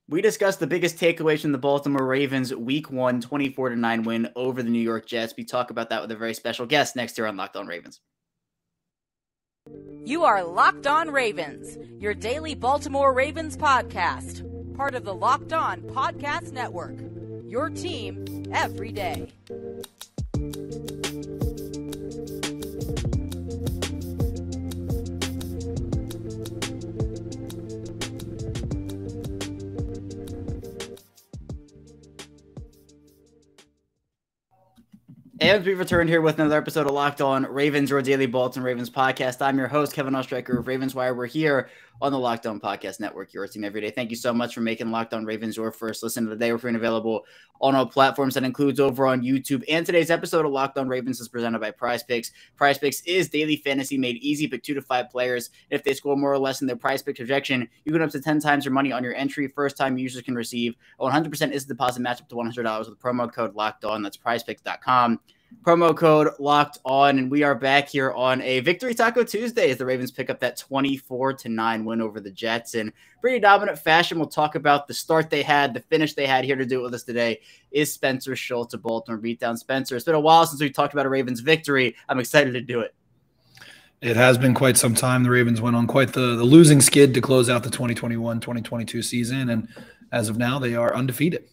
We discussed the biggest takeaways from the Baltimore Ravens Week 1 24-9 win over the New York Jets. We talk about that with a very special guest next year on Locked On Ravens. You are Locked On Ravens, your daily Baltimore Ravens podcast, part of the Locked On Podcast Network, your team every day. And we've returned here with another episode of Locked On Ravens, your daily Baltimore Ravens podcast. I'm your host, Kevin Ostreicher of Ravens Wire. We're here on the Locked On Podcast Network, your team every day. Thank you so much for making Locked On Ravens your first listen of the day. We're free and available on all platforms. That includes over on YouTube. And today's episode of Locked On Ravens is presented by PrizePicks. PrizePicks is daily fantasy made easy. Pick 2 to 5 players. If they score more or less in their PrizePicks projection, you can up to 10 times your money on your entry. First-time users can receive a 100% instant deposit match up to $100 with promo code Locked On. That's PrizePicks.com. Promo code Locked On, and we are back here on a Victory Taco Tuesday as the Ravens pick up that 24-9 win over the Jets in pretty dominant fashion. We'll talk about the start they had, the finish they had. Here to do it with us today is Spencer Schultz of Baltimore Beatdown. Spencer, it's been a while since we talked about a Ravens victory. I'm excited to do it. It has been quite some time. The Ravens went on quite the losing skid to close out the 2021-2022 season, and as of now, they are undefeated.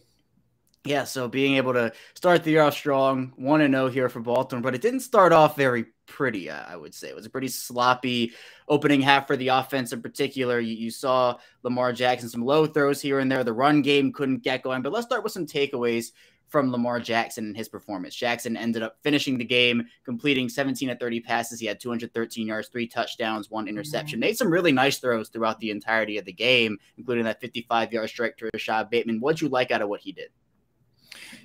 Yeah, so being able to start the year off strong, 1-0 here for Baltimore, but it didn't start off very pretty, I would say. It was a pretty sloppy opening half for the offense in particular. You saw Lamar Jackson, some low throws here and there. The run game couldn't get going, but let's start with some takeaways from Lamar Jackson and his performance. Jackson ended up finishing the game, completing 17 of 30 passes. He had 213 yards, 3 touchdowns, 1 interception. Made some really nice throws throughout the entirety of the game, including that 55-yard strike to Rashad Bateman. What'd you like out of what he did?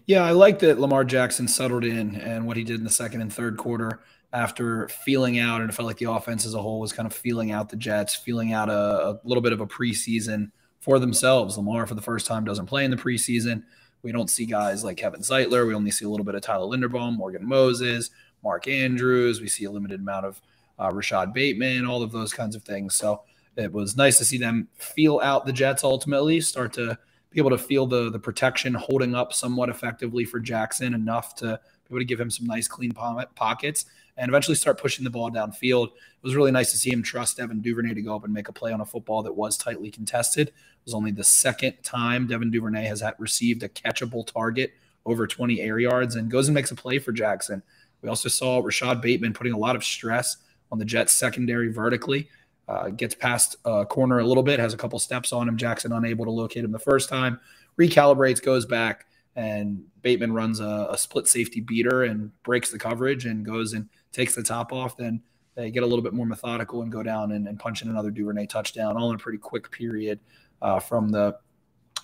Yeah, I like that Lamar Jackson settled in and what he did in the second and third quarter after feeling out, and it felt like the offense as a whole was kind of feeling out the Jets, feeling out a little bit of a preseason for themselves. Lamar, for the first time, doesn't play in the preseason. We don't see guys like Kevin Zeitler. We only see a little bit of Tyler Linderbaum, Morgan Moses, Mark Andrews. We see a limited amount of Rashad Bateman, all of those kinds of things. So it was nice to see them feel out the Jets ultimately, start to be able to feel the protection holding up somewhat effectively for Jackson, enough to be able to give him some nice clean pockets and eventually start pushing the ball downfield. It was really nice to see him trust Devin Duvernay to go up and make a play on a football that was tightly contested. It was only the second time Devin Duvernay has received a catchable target over 20 air yards and goes and makes a play for Jackson. We also saw Rashad Bateman putting a lot of stress on the Jets secondary vertically. Gets past corner a little bit, has a couple steps on him. Jackson unable to locate him the first time, recalibrates, goes back, and Bateman runs a split safety beater and breaks the coverage and goes and takes the top off. Then they get a little bit more methodical and go down and punch in another Duvernay touchdown, all in a pretty quick period from the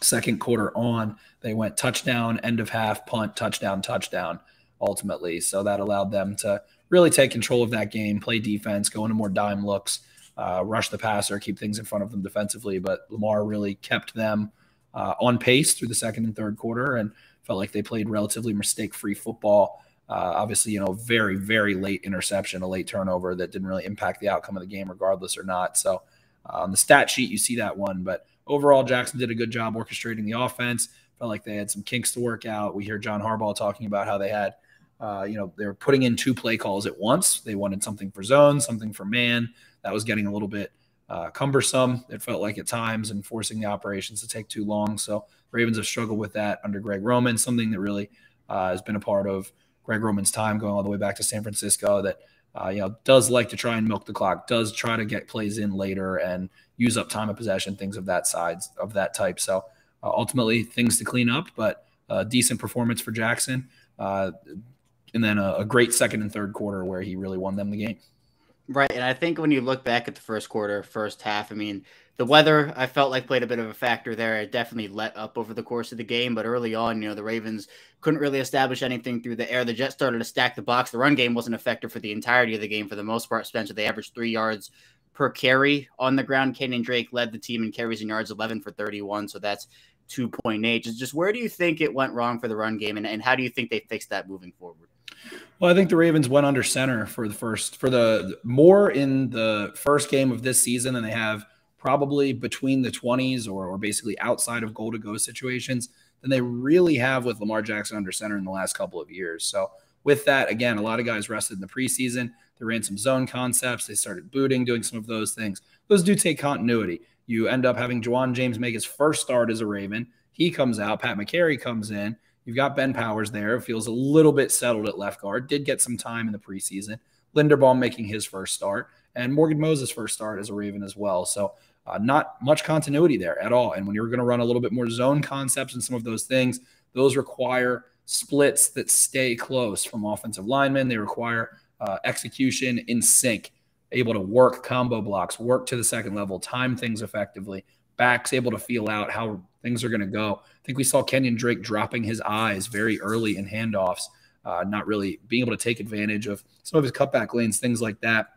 second quarter on. They went touchdown, end of half, punt, touchdown, touchdown, ultimately. So that allowed them to really take control of that game, play defense, go into more dime looks, rush the passer, keep things in front of them defensively. But Lamar really kept them on pace through the second and third quarter and felt like they played relatively mistake-free football. Obviously, very, very late interception, a late turnover that didn't really impact the outcome of the game regardless or not. So on the stat sheet, you see that one. But overall, Jackson did a good job orchestrating the offense. Felt like they had some kinks to work out. We hear John Harbaugh talking about how they had they were putting in 2 play calls at once. They wanted something for zone, something for man. That was getting a little bit cumbersome, it felt like at times, and forcing the operations to take too long. So Ravens have struggled with that under Greg Roman, something that really has been a part of Greg Roman's time going all the way back to San Francisco, that does like to try and milk the clock, does try to get plays in later and use up time of possession, things of that type. So ultimately things to clean up, but a decent performance for Jackson. And then a great second and third quarter where he really won them the game. Right, and I think when you look back at the first quarter, first half, I mean, the weather, I felt like played a bit of a factor there. It definitely let up over the course of the game, but early on, the Ravens couldn't really establish anything through the air. The Jets started to stack the box. The run game wasn't effective for the entirety of the game for the most part. Spencer, they averaged 3 yards per carry on the ground. Kenyon Drake led the team in carries and yards, 11 for 31, so that's 2.8. Just where do you think it went wrong for the run game, and how do you think they fixed that moving forward? Well, I think the Ravens went under center more in the first game of this season than they have probably between the 20s or basically outside of goal-to-go situations than they really have with Lamar Jackson under center in the last couple of years. So with that, again, a lot of guys rested in the preseason. They ran some zone concepts. They started booting, doing some of those things. Those do take continuity. You end up having Juwan James make his first start as a Raven. He comes out. Pat McCary comes in. You've got Ben Powers there. Feels a little bit settled at left guard. Did get some time in the preseason. Linderbaum making his first start. And Morgan Moses' first start as a Raven as well. So not much continuity there at all. And when you're going to run a little bit more zone concepts and some of those things, those require splits that stay close from offensive linemen. They require execution in sync, able to work combo blocks, work to the second level, time things effectively. Backs able to feel out how things are going to go. I think we saw Kenyon Drake dropping his eyes very early in handoffs, not really being able to take advantage of some of his cutback lanes, things like that.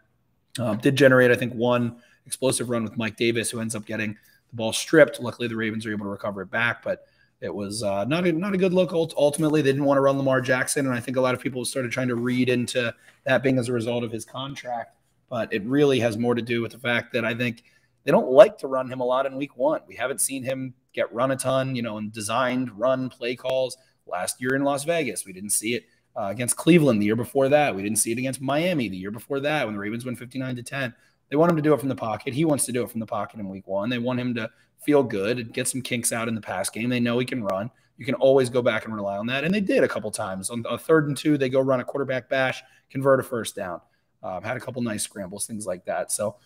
Did generate, I think, one explosive run with Mike Davis, who ends up getting the ball stripped. Luckily, the Ravens are able to recover it back, but it was not a good look. Ultimately, they didn't want to run Lamar Jackson, and I think a lot of people started trying to read into that being as a result of his contract. But it really has more to do with the fact that I think they don't like to run him a lot in week one. We haven't seen him get run a ton, and designed run play calls last year in Las Vegas. We didn't see it against Cleveland the year before that. We didn't see it against Miami the year before that when the Ravens went 59-10. They want him to do it from the pocket. He wants to do it from the pocket in week one. They want him to feel good and get some kinks out in the pass game. They know he can run. You can always go back and rely on that. And they did a couple times. On a 3rd and 2, they go run a quarterback bash, convert a first down. Had a couple nice scrambles, things like that. So,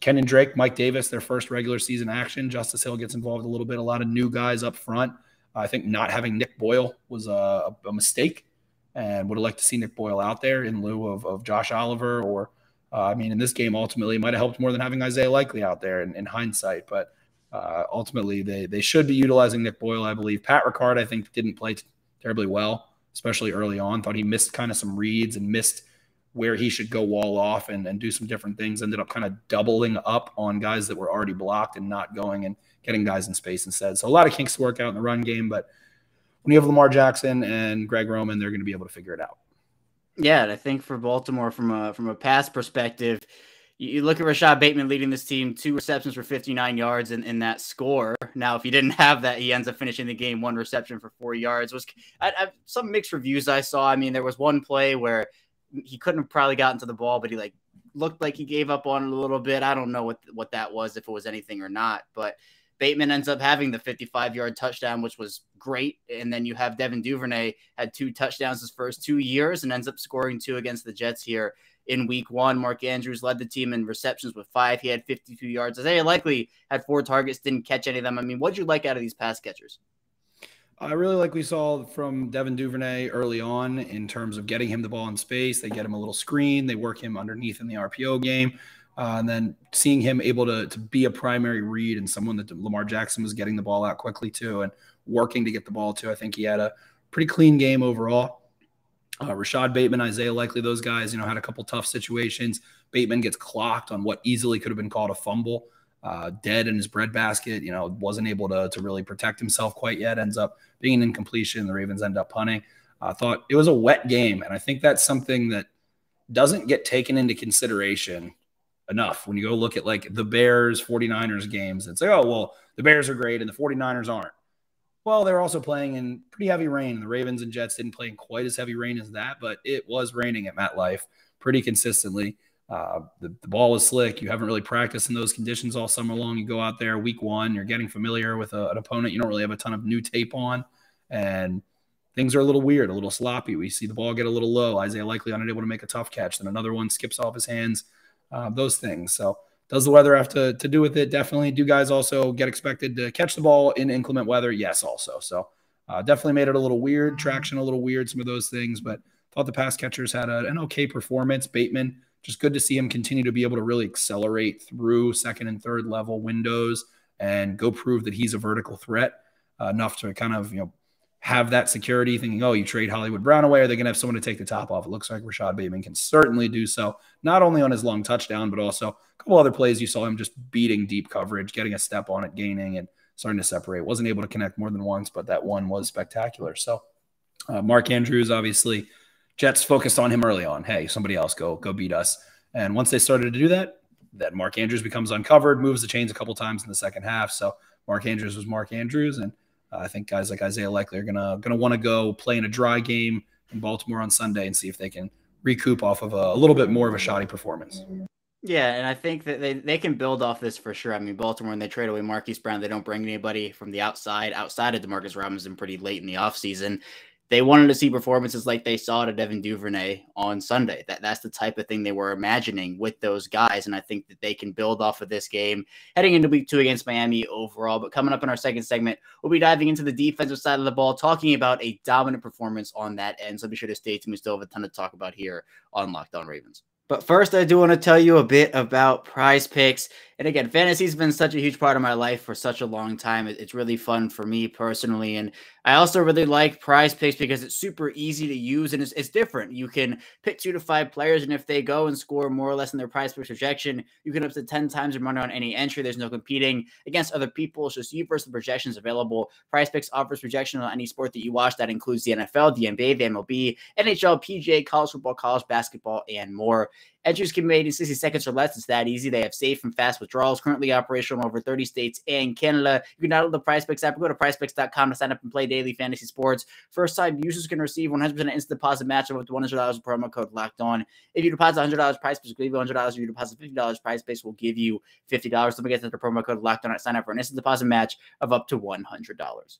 Kenyon Drake, Mike Davis, their first regular season action. Justice Hill gets involved a little bit. A lot of new guys up front. I think not having Nick Boyle was a mistake, and would have liked to see Nick Boyle out there in lieu of Josh Oliver. Or, in this game, ultimately, it might have helped more than having Isaiah Likely out there in hindsight. But ultimately, they should be utilizing Nick Boyle, I believe. Pat Ricard, I think, didn't play terribly well, especially early on. Thought he missed kind of some reads and missed where he should go wall off and do some different things. Ended up kind of doubling up on guys that were already blocked and not going and getting guys in space instead. So a lot of kinks to work out in the run game, but when you have Lamar Jackson and Greg Roman, they're going to be able to figure it out. Yeah, and I think for Baltimore, from a pass perspective, you look at Rashad Bateman leading this team, 2 receptions for 59 yards in that score. Now, if he didn't have that, he ends up finishing the game 1 reception for 4 yards. Some mixed reviews I saw. There was one play where he couldn't have probably gotten to the ball, but he looked like he gave up on it a little bit. I don't know what that was, if it was anything or not, but Bateman ends up having the 55-yard touchdown, which was great. And then you have Devin Duvernay had 2 touchdowns his first 2 years and ends up scoring 2 against the Jets here in week 1. Mark Andrews led the team in receptions with 5. He had 52 yards. Isaiah Likely had 4 targets, didn't catch any of them. What'd you like out of these pass catchers? I really like we saw from Devin Duvernay early on in terms of getting him the ball in space. They get him a little screen. They work him underneath in the RPO game. And then seeing him able to be a primary read and someone that Lamar Jackson was getting the ball out quickly to and working to get the ball to. I think he had a pretty clean game overall. Rashad Bateman, Isaiah Likely, those guys, had a couple tough situations. Bateman gets clocked on what easily could have been called a fumble. Dead in his breadbasket, wasn't able to really protect himself quite yet. Ends up being an incompletion. The Ravens end up punting. I thought it was a wet game, and I think that's something that doesn't get taken into consideration enough. When you go look at like the Bears 49ers games and say, oh, well, the Bears are great and the 49ers aren't. Well, they're also playing in pretty heavy rain. The Ravens and Jets didn't play in quite as heavy rain as that, but it was raining at MetLife pretty consistently. The ball was slick. You haven't really practiced in those conditions all summer long. You go out there week 1, you're getting familiar with an opponent you don't really have a ton of new tape on, and things are a little weird, a little sloppy. We see the ball get a little low. Isaiah Likely unable to make a tough catch. Then another one skips off his hands. Those things. So does the weather have to do with it? Definitely. Do guys also get expected to catch the ball in inclement weather? Yes, also. So definitely made it a little weird, traction a little weird, some of those things, but thought the pass catchers had an okay performance. Bateman, just good to see him continue to be able to really accelerate through 2nd and 3rd level windows and go prove that he's a vertical threat enough to kind of, have that security, thinking, oh, you trade Hollywood Brown away, are they going to have someone to take the top off? It looks like Rashad Bateman can certainly do so, not only on his long touchdown, but also a couple other plays you saw him just beating deep coverage, getting a step on it, gaining, and starting to separate. Wasn't able to connect more than once, but that one was spectacular. So Mark Andrews, obviously, Jets focused on him early on. Hey, somebody else go beat us. And once they started to do that, then Mark Andrews becomes uncovered, moves the chains a couple times in the second half. So Mark Andrews was Mark Andrews. And I think guys like Isaiah Likely are gonna want to go play in a dry game in Baltimore on Sunday and see if they can recoup off of a little bit more of a shoddy performance. Yeah, and I think that they can build off this for sure. I mean, Baltimore, when they trade away Marquise Brown, they don't bring anybody from the outside of DeMarcus Robinson pretty late in the offseason. They wanted to see performances like they saw to Devin Duvernay on Sunday. That's the type of thing they were imagining with those guys, and I think that they can build off of this game heading into week 2 against Miami overall. But coming up in our second segment, we'll be diving into the defensive side of the ball, talking about a dominant performance on that end. So be sure to stay tuned. We still have a ton to talk about here on Locked On Ravens. But first, I do want to tell you a bit about PrizePicks. And again, fantasy's been such a huge part of my life for such a long time. It's really fun for me personally. And I also really like PrizePicks because it's super easy to use and it's different. You can pick 2 to 5 players, and if they go and score more or less in their PrizePicks projection, you can up to 10 times your money on any entry. There's no competing against other people. It's just you versus the projections available. PrizePicks offers projection on any sport that you watch. That includes the NFL, the NBA, the MLB, NHL, PGA, college football, college basketball, and more. Entries can be made in 60 seconds or less. It's that easy. They have safe and fast withdrawals, currently operational in over 30 states and Canada. You can download the PrizePicks app. Go to PrizePicks.com to sign up and play daily fantasy sports. First-time users can receive 100% instant deposit match of up to $100 with promo code Locked On. If you deposit $100, PrizePicks will give you $100. If you deposit $50, PrizePicks will give you $50. Don't forget that the promo code Locked On at sign up for an instant deposit match of up to $100.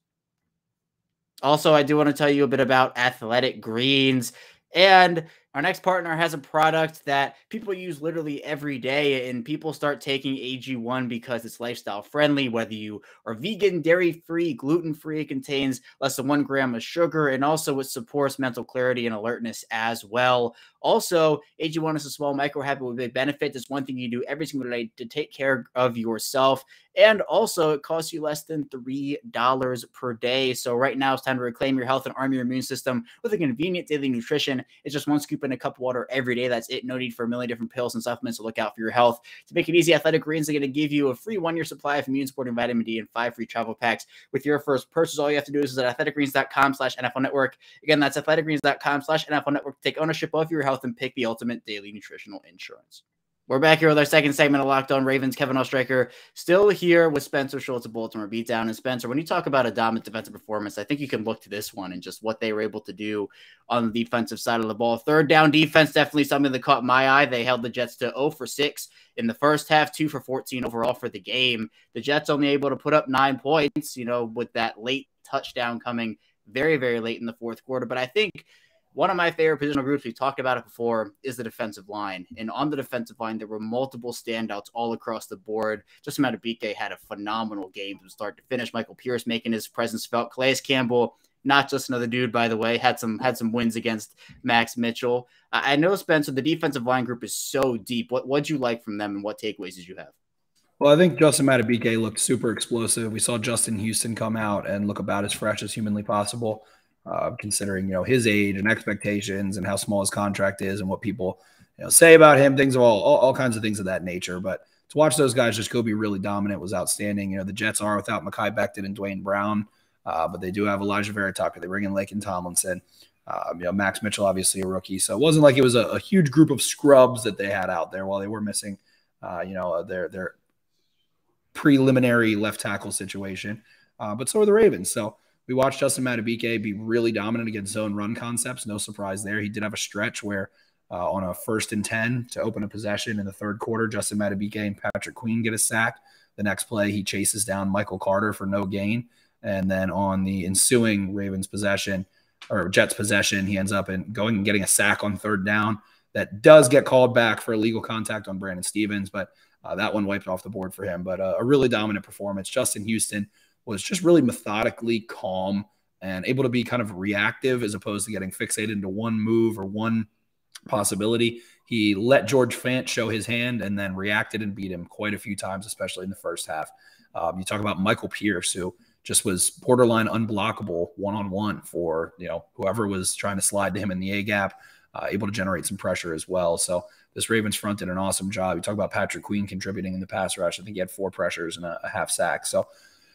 Also, I do want to tell you a bit about Athletic Greens. And our next partner has a product that people use literally every day, and people start taking AG1 because it's lifestyle friendly, whether you are vegan, dairy-free, gluten-free. It contains less than 1 gram of sugar, and also it supports mental clarity and alertness as well. Also, AG1 is a small micro habit with big benefit. It's one thing you do every single day to take care of yourself. And also, it costs you less than $3 per day. So right now, it's time to reclaim your health and arm your immune system with a convenient daily nutrition. It's just 1 scoop in a cup of water every day. That's it. No need for a million different pills and supplements to look out for your health. To make it easy, Athletic Greens are going to give you a free 1-year supply of immune-supporting vitamin D and 5 free travel packs with your first purchase. All you have to do is visit athleticgreens.com/NFL Network. Again, that's athleticgreens.com/NFL Network to take ownership of your health and pick the ultimate daily nutritional insurance. We're back here with our second segment of Locked On Ravens. Kevin Oestreicher still here with Spencer Schultz of Baltimore Beatdown. And Spencer, when you talk about a dominant defensive performance, I think you can look to this one and just what they were able to do on the defensive side of the ball. Third down defense, definitely something that caught my eye. They held the Jets to 0 for 6 in the first half, 2 for 14 overall for the game. The Jets only able to put up 9 points, with that late touchdown coming very, very late in the fourth quarter. But I think one of my favorite positional groups, we talked about it before, is the defensive line. And on the defensive line, there were multiple standouts all across the board. Justin Madubuike had a phenomenal game from start to finish. Michael Pierce making his presence felt. Calais Campbell, not just another dude, by the way, had some wins against Max Mitchell. I know, Spencer, the defensive line group is so deep. What'd you like from them, and what takeaways did you have? Well, I think Justin Madubuike looked super explosive. We saw Justin Houston come out and look about as fresh as humanly possible. Considering his age and expectations and how small his contract is and what people say about him, things of all kinds of things of that nature. But to watch those guys just go be really dominant was outstanding. The Jets are without Mekhi Becton and Dwayne Brown, but they do have Elijah Vera Tucker. They bring in Laken Tomlinson. Max Mitchell, obviously a rookie, so it wasn't like it was a huge group of scrubs that they had out there while they were missing their preliminary left tackle situation. But so are the Ravens. So we watched Justin Madubuike be really dominant against zone run concepts. No surprise there. He did have a stretch where on a 1st and 10 to open a possession in the third quarter, Justin Madubuike and Patrick Queen get a sack. The next play, he chases down Michael Carter for no gain. And then on the ensuing Ravens possession or Jets possession, he ends up going and getting a sack on 3rd down. That does get called back for illegal contact on Brandon Stevens, but that one wiped off the board for him. But a really dominant performance. Justin Houston was just really methodically calm and able to be kind of reactive as opposed to getting fixated into one move or one possibility. He let George Fant show his hand and then reacted and beat him quite a few times, especially in the first half. You talk about Michael Pierce, who just was borderline unblockable one-on-one for whoever was trying to slide to him in the A-gap, able to generate some pressure as well. So this Ravens front did an awesome job. You talk about Patrick Queen contributing in the pass rush. I think he had 4 pressures and a half sack. So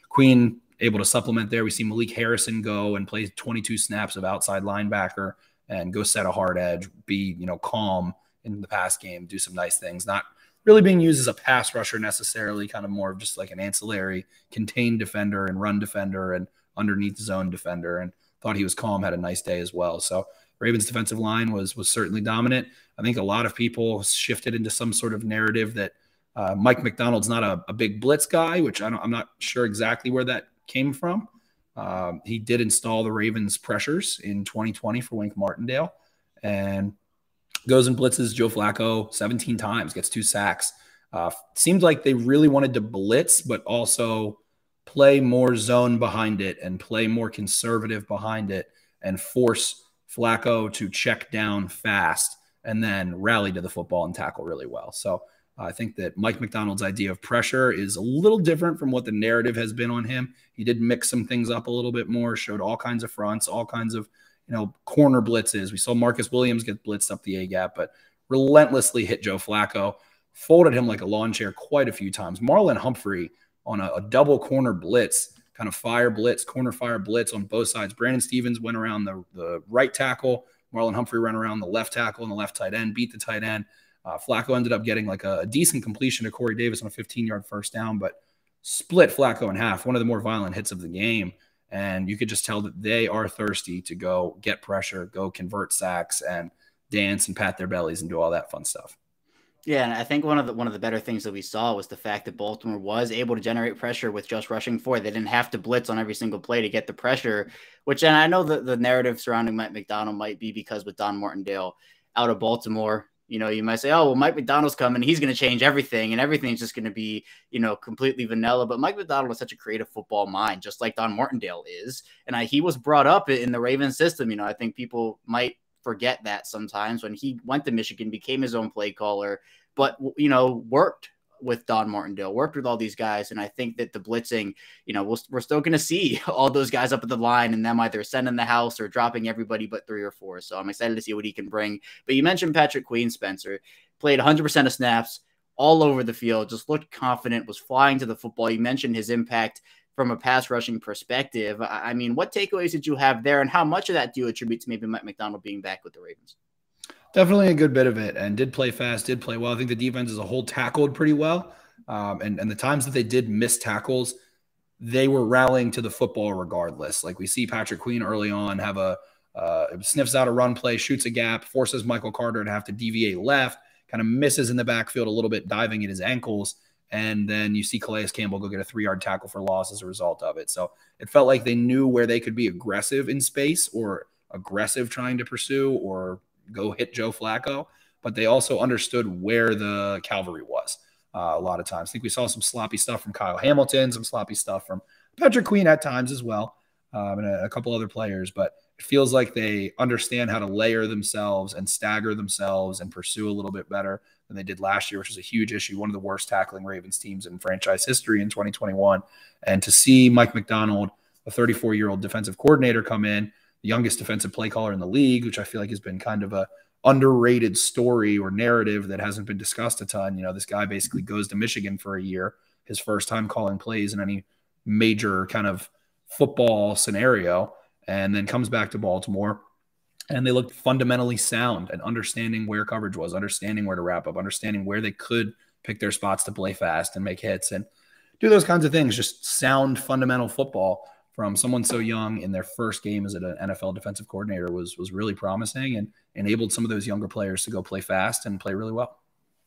Queen able to supplement there. We see Malik Harrison go and play 22 snaps of outside linebacker and go set a hard edge, be calm in the pass game, do some nice things. Not really being used as a pass rusher necessarily, kind of more of just like an ancillary contained defender and run defender and underneath zone defender, and thought he was calm, had a nice day as well. So Ravens defensive line was certainly dominant. I think a lot of people shifted into some sort of narrative that Mike Mcdonald's not a big blitz guy, which I'm not sure exactly where that came from. He did install the Ravens pressures in 2020 for Wink Martindale, and goes and blitzes Joe Flacco 17 times, gets 2 sacks. Seemed like they really wanted to blitz, but also play more zone behind it and play more conservative behind it and force Flacco to check down fast and then rally to the football and tackle really well. So I think that Mike Mcdonald's idea of pressure is a little different from what the narrative has been on him. He did mix some things up a little bit more, showed all kinds of fronts, all kinds of, corner blitzes. We saw Marcus Williams get blitzed up the A-gap, but relentlessly hit Joe Flacco, folded him like a lawn chair quite a few times. Marlon Humphrey on a double corner blitz, kind of corner fire blitz on both sides. Brandon Stevens went around the right tackle. Marlon Humphrey ran around the left tackle and the left tight end, beat the tight end. Flacco ended up getting like a decent completion to Corey Davis on a 15-yard first down, but split Flacco in half, one of the more violent hits of the game. And you could just tell that they are thirsty to go get pressure, go convert sacks, and dance and pat their bellies and do all that fun stuff. Yeah, and I think one of the better things that we saw was the fact that Baltimore was able to generate pressure with just rushing 4. They didn't have to blitz on every single play to get the pressure, which, and I know that the narrative surrounding Mike Mcdonald might be because with Don Martindale out of Baltimore, you might say, oh, well, Mike Mcdonald's coming. He's going to change everything, and everything's just going to be, completely vanilla. But Mike Mcdonald is such a creative football mind, just like Don Martindale is. And he was brought up in the Ravens system. I think people might forget that sometimes when he went to Michigan, became his own play caller, but, worked with Don Martindale, worked with all these guys. And I think that the blitzing, we're still going to see all those guys up at the line and them either sending the house or dropping everybody but 3 or 4. So I'm excited to see what he can bring. But you mentioned Patrick Queen, Spencer, played 100% of snaps all over the field, just looked confident, was flying to the football. You mentioned his impact from a pass rushing perspective. I mean, what takeaways did you have there, and how much of that do you attribute to maybe Mike Mcdonald being back with the Ravens? Definitely a good bit of it, and did play fast, did play well. I think the defense as a whole tackled pretty well. And the times that they did miss tackles, they were rallying to the football regardless. Like we see Patrick Queen early on have sniffs out a run play, shoots a gap, forces Michael Carter to have to deviate left, kind of misses in the backfield a little bit, diving at his ankles. And then you see Calais Campbell go get a 3-yard tackle for loss as a result of it. So it felt like they knew where they could be aggressive in space or aggressive trying to pursue or go hit Joe Flacco, but they also understood where the cavalry was a lot of times. I think we saw some sloppy stuff from Kyle Hamilton, some sloppy stuff from Patrick Queen at times as well, and a couple other players, but it feels like they understand how to layer themselves and stagger themselves and pursue a little bit better than they did last year, which was a huge issue, one of the worst tackling Ravens teams in franchise history in 2021. And to see Mike Mcdonald, a 34-year-old defensive coordinator, come in, the youngest defensive play caller in the league, which I feel like has been kind of a underrated story or narrative that hasn't been discussed a ton. This guy basically goes to Michigan for a year, his first time calling plays in any major kind of football scenario, and then comes back to Baltimore. And they looked fundamentally sound and understanding where coverage was, understanding where to wrap up, understanding where they could pick their spots to play fast and make hits and do those kinds of things. Just sound fundamental football from someone so young in their first game as an NFL defensive coordinator was really promising and enabled some of those younger players to go play fast and play really well.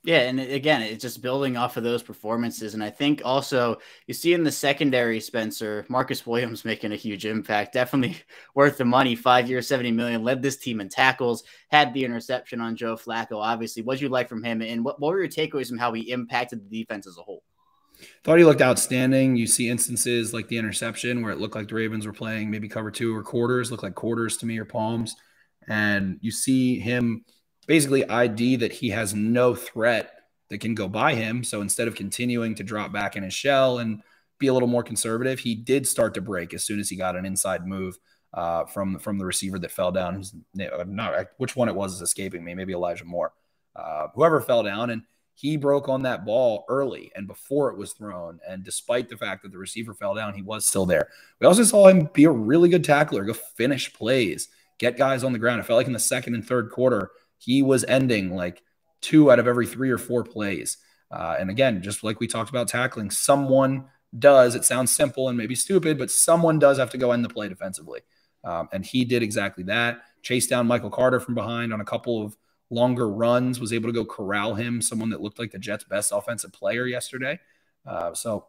Yeah, and again, it's just building off of those performances. And I think also you see in the secondary, Spencer, Marcus Williams making a huge impact, definitely worth the money, 5 years, $70 million, led this team in tackles, had the interception on Joe Flacco, obviously. What did you like from him? And what were your takeaways from how he impacted the defense as a whole? Thought he looked outstanding. You see instances like the interception where it looked like the Ravens were playing maybe cover 2 or quarters, looked like quarters to me or palms. And you see him basically ID that he has no threat that can go by him. So instead of continuing to drop back in his shell and be a little more conservative, he did start to break as soon as he got an inside move from the receiver that fell down. Which one it was is escaping me, maybe Elijah Moore. Whoever fell down, and he broke on that ball early and before it was thrown. And despite the fact that the receiver fell down, he was still there. We also saw him be a really good tackler, go finish plays, get guys on the ground. It felt like in the second and third quarter, he was ending like 2 out of every 3 or 4 plays. And again, just like we talked about tackling, someone does. It sounds simple and maybe stupid, but someone does have to go end the play defensively. And he did exactly that. Chased down Michael Carter from behind on a couple of longer runs, was able to go corral him, someone that looked like the Jets' best offensive player yesterday. So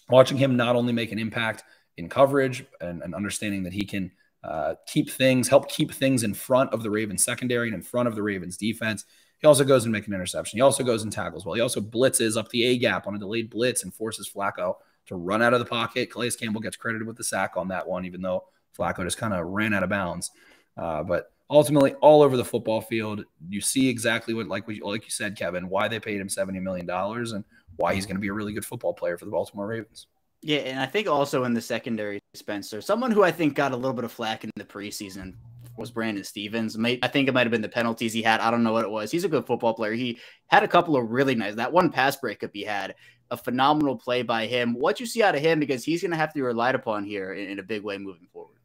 watching him not only make an impact in coverage and understanding that he can help keep things in front of the Ravens secondary and in front of the Ravens defense. He also goes and makes an interception. He also goes and tackles well. He also blitzes up the A-gap on a delayed blitz and forces Flacco to run out of the pocket. Calais Campbell gets credited with the sack on that one, even though Flacco just kind of ran out of bounds. But ultimately, all over the football field, you see exactly what, like you said, Kevin, why they paid him $70 million and why he's going to be a really good football player for the Baltimore Ravens. Yeah, and I think also in the secondary, Spencer, someone who I think got a little bit of flack in the preseason was Brandon Stephens. I think it might have been the penalties he had. I don't know what it was. He's a good football player. He had a couple of really nice. That one pass breakup he had, a phenomenal play by him. What you see out of him, because he's going to have to be relied upon here in a big way moving forward.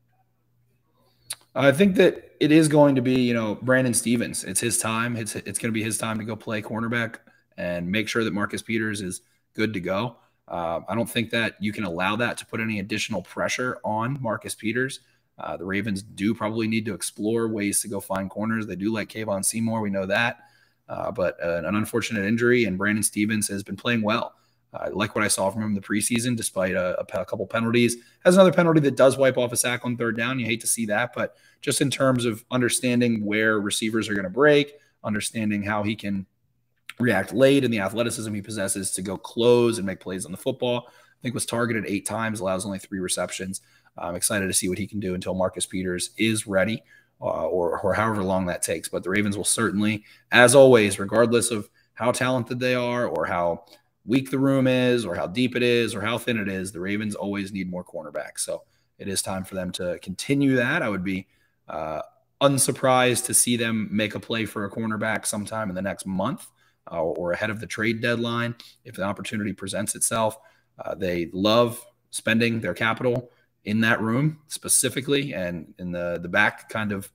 I think that it is going to be, Brandon Stephens. It's his time. It's going to be his time to go play cornerback and make sure that Marcus Peters is good to go. I don't think that you can allow that to put any additional pressure on Marcus Peters. The Ravens do probably need to explore ways to go find corners. They do like Kayvon Seymour. We know that. But an unfortunate injury, and Brandon Stephens has been playing well. I like what I saw from him in the preseason, despite a couple penalties. Has another penalty that does wipe off a sack on third down. You hate to see that, but just in terms of understanding where receivers are going to break, understanding how he can react late and the athleticism he possesses to go close and make plays on the football. I think was targeted 8 times, allows only 3 receptions. I'm excited to see what he can do until Marcus Peters is ready or however long that takes. But the Ravens will certainly, as always, regardless of how talented they are or how weak the room is or how deep it is or how thin it is, the Ravens always need more cornerbacks. So it is time for them to continue that. I would be unsurprised to see them make a play for a cornerback sometime in the next month or ahead of the trade deadline if the opportunity presents itself. They love spending their capital in that room specifically and in the back kind of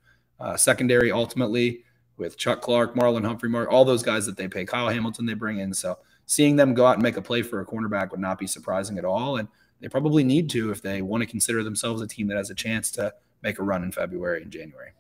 secondary ultimately with Chuck Clark, Marlon Humphrey, all those guys that they pay, Kyle Hamilton they bring in. So seeing them go out and make a play for a cornerback would not be surprising at all. And they probably need to if they want to consider themselves a team that has a chance to make a run in February and January.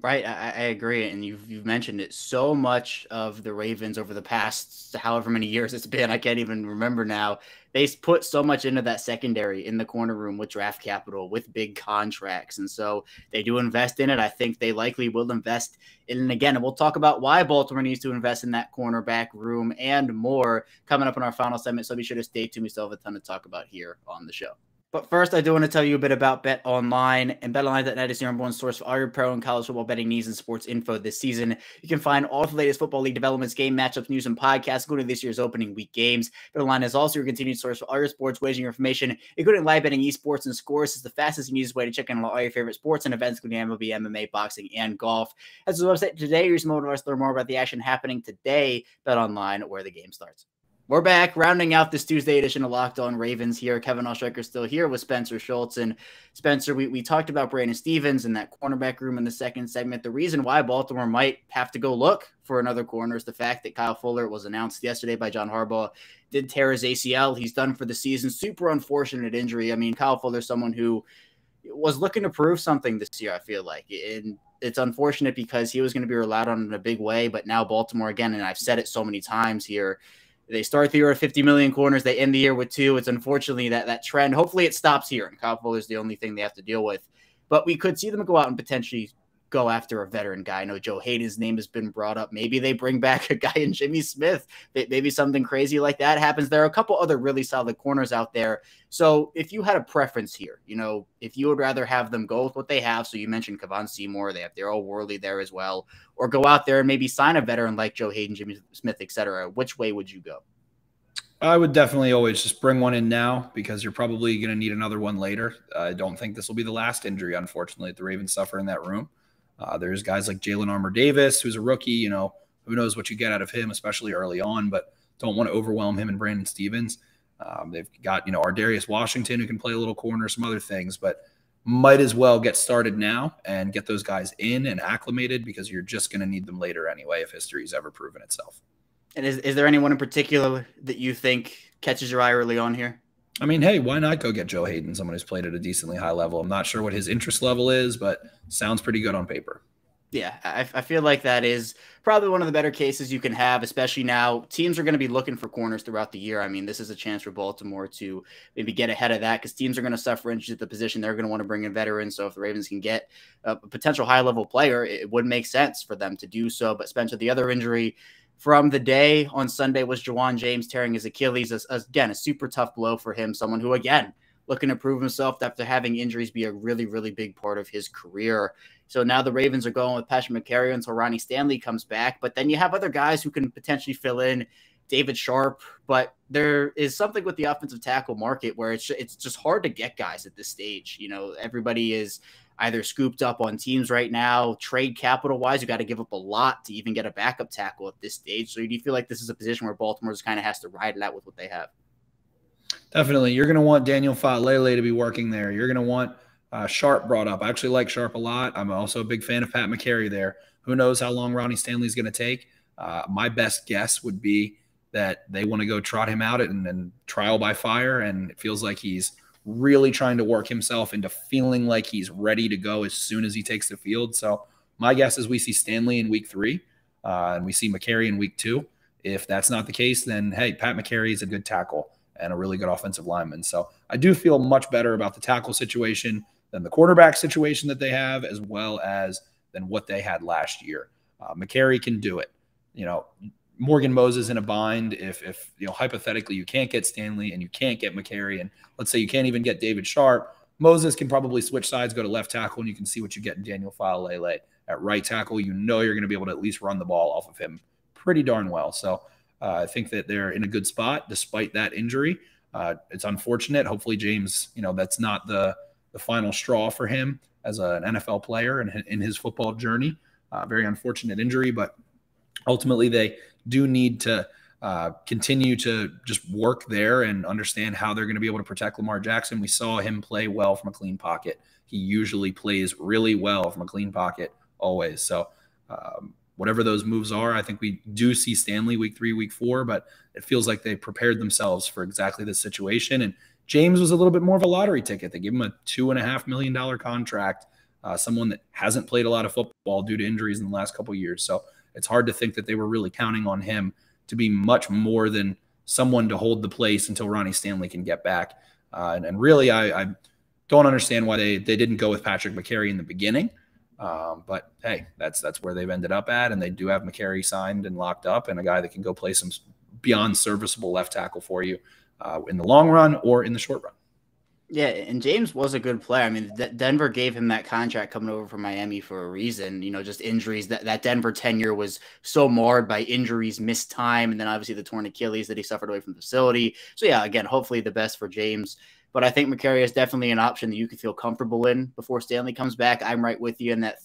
Right, I agree, and you've mentioned it. So much of the Ravens over the past however many years it's been, I can't even remember now. They put so much into that secondary in the corner room with draft capital, with big contracts, and so they do invest in it. I think they likely will invest in it again, and we'll talk about why Baltimore needs to invest in that cornerback room and more coming up in our final segment. So be sure to stay tuned. We still have a ton to talk about here on the show. But first, I do want to tell you a bit about BetOnline. And BetOnline.net is your number one source for all your pro and college football betting needs and sports info this season. You can find all the latest football league developments, game matchups, news, and podcasts, including this year's opening week games. BetOnline is also your continued source for all your sports wagering information, including live betting, esports, and scores. It's the fastest and easiest way to check in on all your favorite sports and events, including MLB, MMA, boxing, and golf. As the website today, you're smart to learn more about the action happening today. BetOnline, where the game starts. We're back, rounding out this Tuesday edition of Locked On Ravens here. Kevin Oestreicher still here with Spencer Schultz. And Spencer, we talked about Brandon Stephens in that cornerback room in the second segment. The reason why Baltimore might have to go look for another corner is the fact that Kyle Fuller was announced yesterday by John Harbaugh, did tear his ACL. He's done for the season. Super unfortunate injury. I mean, Kyle Fuller's someone who was looking to prove something this year, I feel like. And it's unfortunate because he was going to be relied on in a big way. But now Baltimore, again, and I've said it so many times here, they start the year at 50 million corners. They end the year with 2. It's unfortunately that trend. Hopefully it stops here, and Kyle Fuller is the only thing they have to deal with. But we could see them go out and potentially go after a veteran guy. I know Joe Hayden's name has been brought up. Maybe they bring back a guy in Jimmy Smith. Maybe something crazy like that happens. There are a couple other really solid corners out there. So if you had a preference here, if you would rather have them go with what they have, so you mentioned Kayvon Seymour, they have Daryl Worley there as well, or go out there and maybe sign a veteran like Joe Hayden, Jimmy Smith, etc. Which way would you go? I would definitely always just bring one in now because you're probably going to need another one later. I don't think this will be the last injury, unfortunately, that the Ravens suffer in that room. There's guys like Jalen Armour-Davis, who's a rookie. Who knows what you get out of him, especially early on, but don't want to overwhelm him and Brandon Stephens. They've got, Ardarius Washington, who can play a little corner, some other things, but might as well get started now and get those guys in and acclimated because you're just going to need them later anyway if history's ever proven itself. And is there anyone in particular that you think catches your eye early on here? I mean, hey, why not go get Joe Hayden, someone who's played at a decently high level? I'm not sure what his interest level is, but sounds pretty good on paper. Yeah, I feel like that is probably one of the better cases you can have, especially now. Teams are going to be looking for corners throughout the year. I mean, this is a chance for Baltimore to maybe get ahead of that because teams are going to suffer injuries at the position. They're going to want to bring in veterans. So if the Ravens can get a potential high-level player, it would make sense for them to do so. But Spencer, the other injury from the day on Sunday was Juwan James tearing his Achilles. Again, a super tough blow for him, someone who, again, looking to prove himself after having injuries be a really, really big part of his career. So now the Ravens are going with Patrick McCary until Ronnie Stanley comes back. But then you have other guys who can potentially fill in, David Sharp. But there is something with the offensive tackle market where it's just hard to get guys at this stage. You know, everybody is either scooped up on teams right now. Trade capital-wise, you got to give up a lot to even get a backup tackle at this stage. So do you feel like this is a position where Baltimore just kind of has to ride it out with what they have? Definitely. You're going to want Daniel Faalele to be working there. You're going to want Sharp brought up. I actually like Sharp a lot. I'm also a big fan of Pat McCary there. Who knows how long Ronnie Stanley's going to take? My best guess would be that they want to go trot him out and trial by fire, and it feels like he's really trying to work himself into feeling like he's ready to go as soon as he takes the field. So my guess is we see Stanley in week 3, and we see McCary in week 2. If that's not the case, then, hey, Pat McCary is a good tackle and a really good offensive lineman. So I do feel much better about the tackle situation than the quarterback situation that they have, as well as than what they had last year. McCary can do it. You know, Morgan Moses in a bind. If you know, hypothetically you can't get Stanley and you can't get McCary, and let's say you can't even get David Sharp, Moses can probably switch sides, go to left tackle, and you can see what you get in Daniel Faalele at right tackle. You know you're going to be able to at least run the ball off of him pretty darn well. So I think that they're in a good spot despite that injury. It's unfortunate. Hopefully James, you know, that's not the final straw for him as an NFL player and in his football journey. Very unfortunate injury, but ultimately they do need to continue to just work there and understand how they're going to be able to protect Lamar Jackson. We saw him play well from a clean pocket. He usually plays really well from a clean pocket always. So whatever those moves are, I think we do see Stanley week 3, week 4, but it feels like they prepared themselves for exactly this situation. And James was a little bit more of a lottery ticket. They gave him a $2.5 million contract, someone that hasn't played a lot of football due to injuries in the last couple of years. So it's hard to think that they were really counting on him to be much more than someone to hold the place until Ronnie Stanley can get back. And really, I don't understand why they didn't go with Patrick McCary in the beginning. But hey, that's where they've ended up at, and they do have McCary signed and locked up, and a guy that can go play some beyond serviceable left tackle for you in the long run or in the short run. Yeah, and James was a good player. I mean, Denver gave him that contract coming over from Miami for a reason. You know, just injuries. That Denver tenure was so marred by injuries, missed time, and then obviously the torn Achilles that he suffered away from the facility. So yeah, again, hopefully the best for James. But I think McCary is definitely an option that you can feel comfortable in before Stanley comes back. I'm right with you in that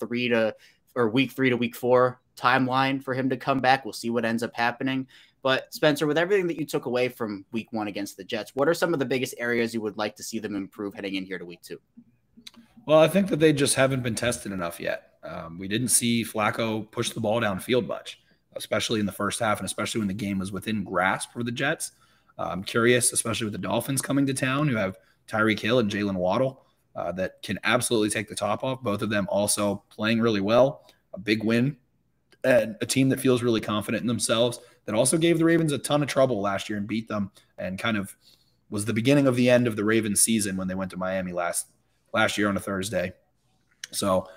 week 3 to week 4 timeline for him to come back. We'll see what ends up happening. But Spencer, with everything that you took away from week 1 against the Jets, what are some of the biggest areas you would like to see them improve heading in here to week 2? Well, I think that they just haven't been tested enough yet. We didn't see Flacco push the ball downfield much, especially in the first half, and especially when the game was within grasp for the Jets. I'm curious, especially with the Dolphins coming to town, who have Tyreek Hill and Jalen Waddle that can absolutely take the top off. Both of them also playing really well, a big win, and a team that feels really confident in themselves, that also gave the Ravens a ton of trouble last year and beat them, and kind of was the beginning of the end of the Ravens season when they went to Miami last year on a Thursday. So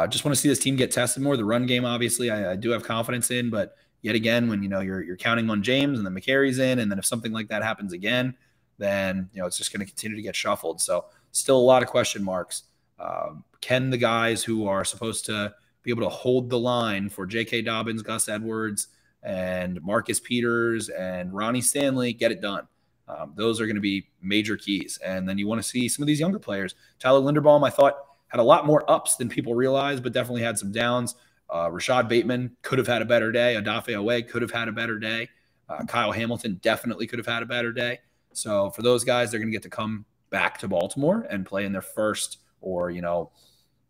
just want to see this team get tested more. The run game, obviously, I do have confidence in, but yet again, when you're counting on James and then McCary's in, and then if something like that happens again, then it's just going to continue to get shuffled. So still a lot of question marks. Can the guys who are supposed to be able to hold the line for J.K. Dobbins, Gus Edwards, and Marcus Peters and Ronnie Stanley get it done? Those are going to be major keys. And then you want to see some of these younger players. Tyler Linderbaum, I thought, had a lot more ups than people realize, but definitely had some downs. Rashad Bateman could have had a better day. Odafe Owe could have had a better day. Kyle Hamilton definitely could have had a better day. So for those guys, they're going to get to come back to Baltimore and play in their first or,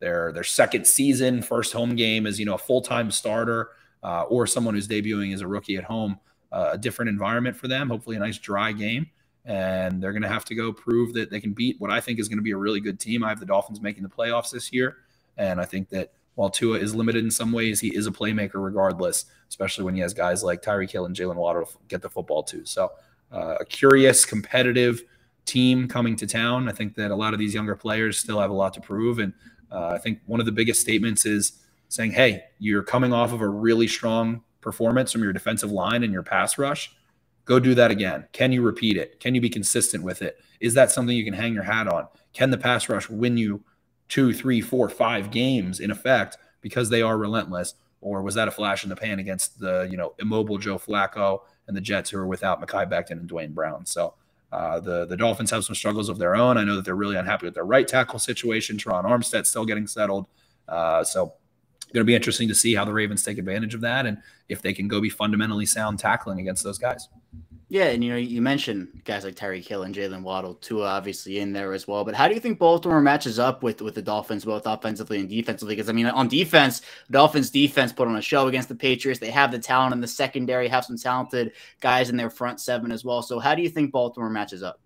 their second season, first home game as, a full-time starter or someone who's debuting as a rookie at home. a different environment for them, hopefully a nice dry game. And they're going to have to go prove that they can beat what I think is going to be a really good team. I have the Dolphins making the playoffs this year. And I think that while Tua is limited in some ways, he is a playmaker regardless, especially when he has guys like Tyreek Hill and Jalen Waddle to get the football too. So a curious, competitive team coming to town. I think that a lot of these younger players still have a lot to prove. And I think one of the biggest statements is saying, hey, you're coming off of a really strong performance from your defensive line and your pass rush. Go do that again. Can you repeat it? Can you be consistent with it? Is that something you can hang your hat on? Can the pass rush win you 2, 3, 4, 5 games in effect because they are relentless? Or was that a flash in the pan against the immobile Joe Flacco and the Jets who are without Mekhi Becton and Dwayne Brown? So the Dolphins have some struggles of their own. I know that they're really unhappy with their right tackle situation. Teron Armstead's still getting settled. So it's going to be interesting to see how the Ravens take advantage of that and if they can go be fundamentally sound tackling against those guys. Yeah, and you mentioned guys like Tyreek Hill and Jalen Waddle, Tua obviously in there as well. But how do you think Baltimore matches up with the Dolphins, both offensively and defensively? Because, on defense, Dolphins defense put on a show against the Patriots. They have the talent in the secondary, have some talented guys in their front seven as well. So how do you think Baltimore matches up?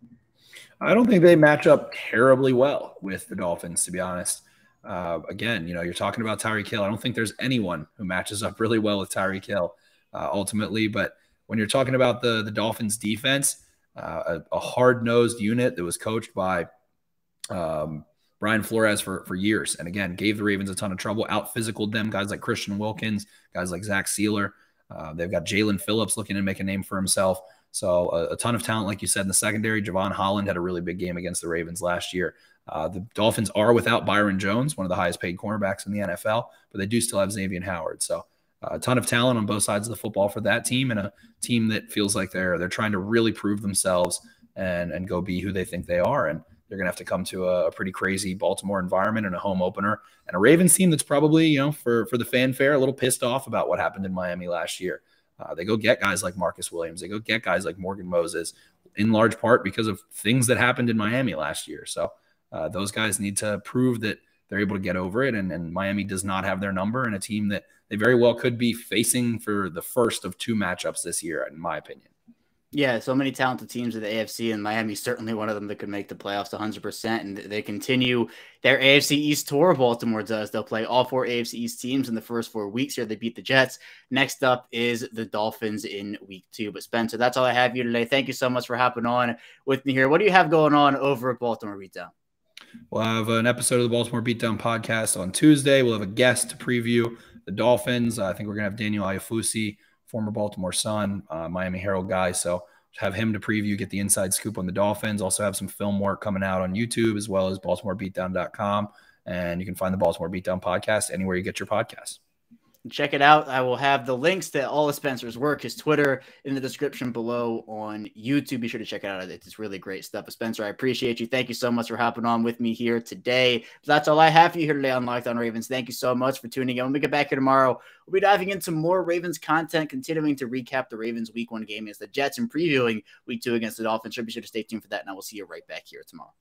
I don't think they match up terribly well with the Dolphins, to be honest. Again, you're talking about Tyreek Hill. I don't think there's anyone who matches up really well with Tyreek Hill ultimately. But when you're talking about the Dolphins defense, a hard-nosed unit that was coached by Brian Flores for years, and again, gave the Ravens a ton of trouble, out-physicaled them, guys like Christian Wilkins, guys like Zach Sealer. They've got Jalen Phillips looking to make a name for himself. So a ton of talent, like you said, in the secondary. Javon Holland had a really big game against the Ravens last year. The Dolphins are without Byron Jones, one of the highest paid cornerbacks in the NFL, but they do still have Xavier Howard. So a ton of talent on both sides of the football for that team, and a team that feels like they're trying to really prove themselves and go be who they think they are. And they're going to have to come to a pretty crazy Baltimore environment and a home opener, and a Ravens team that's probably, for the fanfare, a little pissed off about what happened in Miami last year. They go get guys like Marcus Williams. They go get guys like Morgan Moses, in large part because of things that happened in Miami last year. So those guys need to prove that they're able to get over it, and Miami does not have their number, and a team that they very well could be facing for the first of 2 matchups this year, in my opinion. Yeah, so many talented teams in the AFC, and Miami's certainly one of them that could make the playoffs 100%, and they continue their AFC East tour. Baltimore does. They'll play all 4 AFC East teams in the first 4 weeks here. They beat the Jets. Next up is the Dolphins in week 2. But Spencer, that's all I have for you today. Thank you so much for hopping on with me here. What do you have going on over at Baltimore Beatdown? We'll have an episode of the Baltimore Beatdown podcast on Tuesday. We'll have a guest to preview the Dolphins. I think we're going to have Daniel Iafusi, former Baltimore Sun, Miami Herald guy. So have him to preview, get the inside scoop on the Dolphins. Also have some film work coming out on YouTube as well as BaltimoreBeatdown.com. And you can find the Baltimore Beatdown podcast anywhere you get your podcasts. Check it out. I will have the links to all of Spencer's work, his Twitter, in the description below on YouTube. Be sure to check it out. It's really great stuff. But Spencer, I appreciate you. Thank you so much for hopping on with me here today. That's all I have for you here today on Locked On Ravens. Thank you so much for tuning in. When we get back here tomorrow, we'll be diving into more Ravens content, continuing to recap the Ravens Week 1 game against the Jets and previewing Week 2 against the Dolphins. So be sure to stay tuned for that, and I will see you right back here tomorrow.